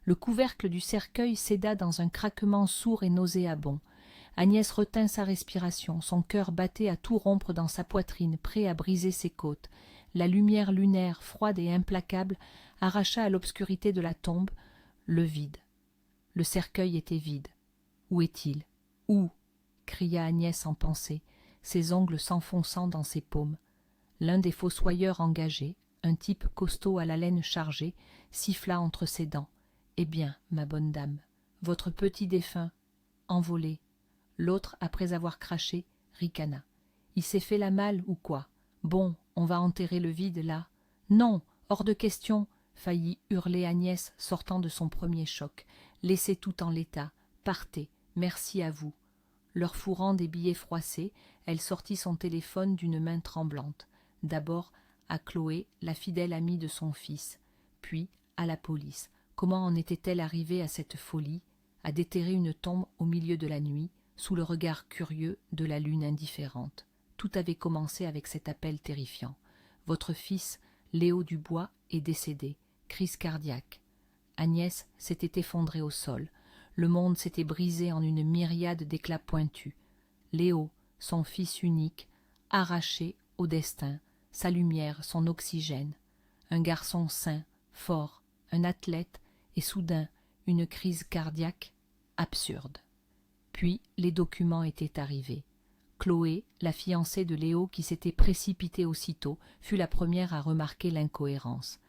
Le couvercle du cercueil céda dans un craquement sourd et nauséabond. Agnès retint sa respiration, son cœur battait à tout rompre dans sa poitrine, prêt à briser ses côtes. La lumière lunaire, froide et implacable, arracha à l'obscurité de la tombe le vide. Le cercueil était vide. Où est-il? Où? Cria Agnès en pensée, ses ongles s'enfonçant dans ses paumes. L'un des fossoyeurs engagés, un type costaud à l'haleine chargée, siffla entre ses dents. « Eh bien, ma bonne dame, votre petit défunt, envolé. » L'autre, après avoir craché, ricana. « Il s'est fait la malle ou quoi? Bon, on va enterrer le vide, là. »« Non, hors de question !» faillit hurler Agnès, sortant de son premier choc. « Laissez tout en l'état. Partez. Merci à vous. » Leur fourrant des billets froissés, elle sortit son téléphone d'une main tremblante. D'abord à Chloé, la fidèle amie de son fils, puis à la police. Comment en était-elle arrivée à cette folie, à déterrer une tombe au milieu de la nuit, sous le regard curieux de la lune indifférente? Tout avait commencé avec cet appel terrifiant. « Votre fils, Léo Dubois, est décédé. Crise cardiaque. » Agnès s'était effondrée au sol. Le monde s'était brisé en une myriade d'éclats pointus. Léo, son fils unique, arraché au destin, sa lumière, son oxygène. Un garçon sain, fort, un athlète, et soudain une crise cardiaque absurde. Puis les documents étaient arrivés. Chloé, la fiancée de Léo qui s'était précipitée aussitôt, fut la première à remarquer l'incohérence.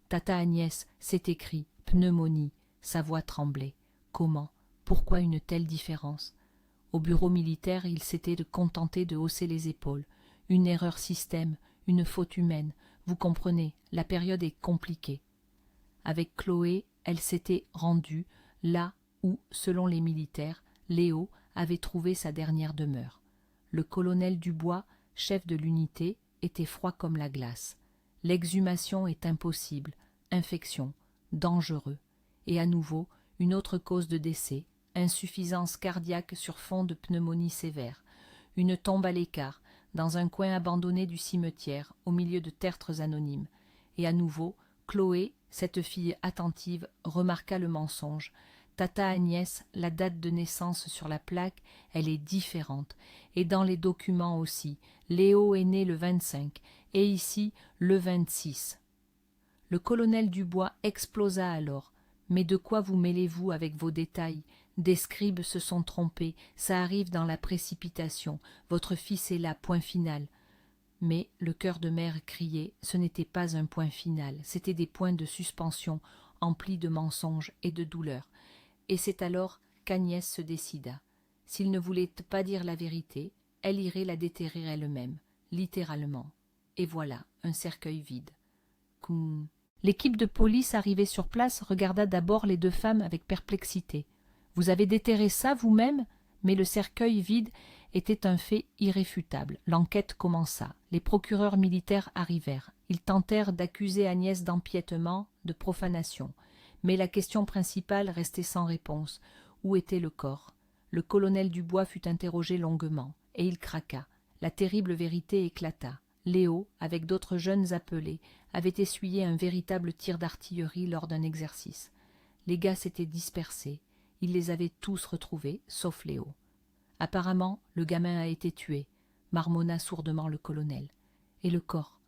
Tata Agnès, c'est écrit, pneumonie, sa voix tremblait. Comment? Pourquoi une telle différence? Au bureau militaire, il s'était contenté de hausser les épaules. Une erreur système, une faute humaine. Vous comprenez, la période est compliquée. Avec Chloé, elle s'était rendue là où, selon les militaires, Léo avait trouvé sa dernière demeure. Le colonel Dubois, chef de l'unité, était froid comme la glace. L'exhumation est impossible, infection, dangereux. Et à nouveau, une autre cause de décès, insuffisance cardiaque sur fond de pneumonie sévère. Une tombe à l'écart, dans un coin abandonné du cimetière, au milieu de tertres anonymes. Et à nouveau, Chloé, cette fille attentive, remarqua le mensonge. Tata Agnès, la date de naissance sur la plaque, elle est différente. Et dans les documents aussi. Léo est né le 25, et ici le 26. Le colonel Dubois explosa alors. Mais de quoi vous mêlez-vous avec vos détails? Des scribes se sont trompés, ça arrive dans la précipitation. Votre fils est là, point final. Mais le cœur de mère criait, ce n'était pas un point final, c'étaient des points de suspension, emplis de mensonges et de douleurs. Et c'est alors qu'Agnès se décida. S'il ne voulait pas dire la vérité, elle irait la déterrer elle-même, littéralement. Et voilà, un cercueil vide. L'équipe de police arrivée sur place regarda d'abord les deux femmes avec perplexité. « Vous avez déterré ça vous-même » Mais le cercueil vide était un fait irréfutable. L'enquête commença. Les procureurs militaires arrivèrent. Ils tentèrent d'accuser Agnès d'empiètement, de profanation. Mais la question principale restait sans réponse. Où était le corps? Le colonel Dubois fut interrogé longuement, et il craqua. La terrible vérité éclata. Léo, avec d'autres jeunes appelés, avait essuyé un véritable tir d'artillerie lors d'un exercice. Les gars s'étaient dispersés. Il les avait tous retrouvés, sauf Léo. Apparemment, le gamin a été tué, marmonna sourdement le colonel. Et le corps?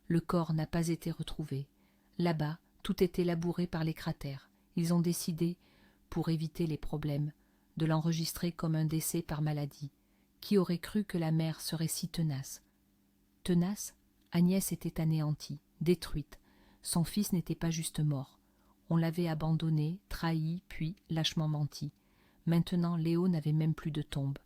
Le corps n'a pas été retrouvé. Là-bas, tout était labouré par les cratères. Ils ont décidé, pour éviter les problèmes, de l'enregistrer comme un décès par maladie. Qui aurait cru que la mère serait si tenace? Tenace, Agnès était anéantie, détruite. Son fils n'était pas juste mort. On l'avait abandonné, trahi, puis lâchement menti. Maintenant, Léo n'avait même plus de tombe.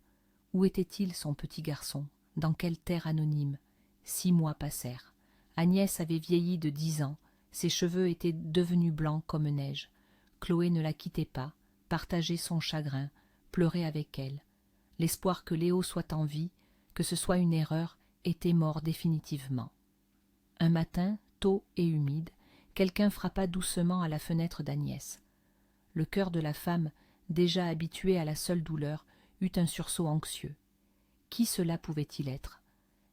Où était-il, son petit garçon? Dans quelle terre anonyme? 6 mois passèrent. Agnès avait vieilli de 10 ans. Ses cheveux étaient devenus blancs comme neige. Chloé ne la quittait pas, partageait son chagrin, pleurait avec elle. L'espoir que Léo soit en vie, que ce soit une erreur, était mort définitivement. Un matin, tôt et humide, quelqu'un frappa doucement à la fenêtre d'Agnès. Le cœur de la femme, déjà habituée à la seule douleur, eut un sursaut anxieux. Qui cela pouvait-il être?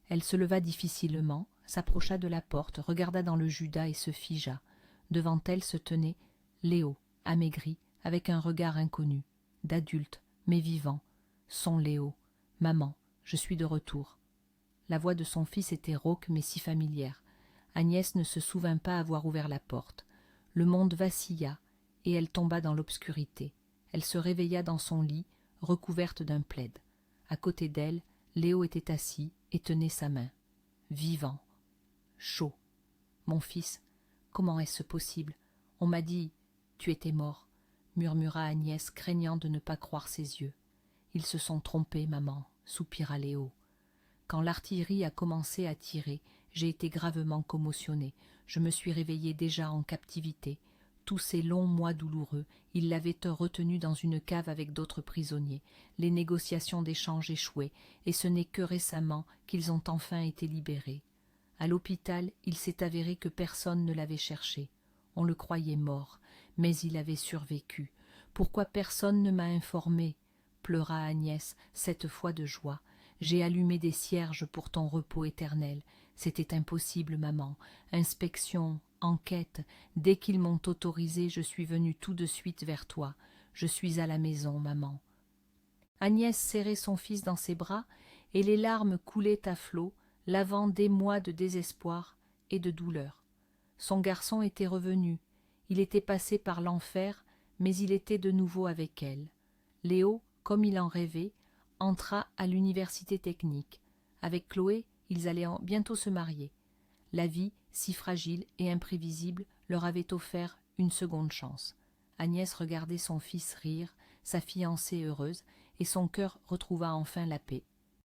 Elle se leva difficilement, s'approcha de la porte, regarda dans le judas et se figea. Devant elle se tenait Léo, amaigri, avec un regard inconnu, d'adulte, mais vivant. Son Léo. Maman, je suis de retour. La voix de son fils était rauque mais si familière. Agnès ne se souvint pas avoir ouvert la porte. Le monde vacilla, et elle tomba dans l'obscurité. Elle se réveilla dans son lit, recouverte d'un plaid. À côté d'elle, Léo était assis et tenait sa main. Vivant. Chaud. Mon fils, comment est-ce possible? On m'a dit, tu étais mort, murmura Agnès, craignant de ne pas croire ses yeux. Ils se sont trompés, maman, soupira Léo. Quand l'artillerie a commencé à tirer, j'ai été gravement commotionnée. Je me suis réveillée déjà en captivité. Tous ces longs mois douloureux, ils l'avaient retenu dans une cave avec d'autres prisonniers. Les négociations d'échange échouaient, et ce n'est que récemment qu'ils ont enfin été libérés. À l'hôpital, il s'est avéré que personne ne l'avait cherché. On le croyait mort, mais il avait survécu. Pourquoi personne ne m'a informé? Pleura Agnès, cette fois de joie. J'ai allumé des cierges pour ton repos éternel. C'était impossible, maman. Inspection, enquête. Dès qu'ils m'ont autorisé, je suis venue tout de suite vers toi. Je suis à la maison, maman. Agnès serrait son fils dans ses bras, et les larmes coulaient à flots, lavant des mois de désespoir et de douleur. Son garçon était revenu. Il était passé par l'enfer, mais il était de nouveau avec elle. Léo, comme il en rêvait, entra à l'université technique. Avec Chloé, ils allaient bientôt se marier. La vie, si fragile et imprévisible, leur avait offert une seconde chance. Agnès regardait son fils rire, sa fiancée heureuse, et son cœur retrouva enfin la paix.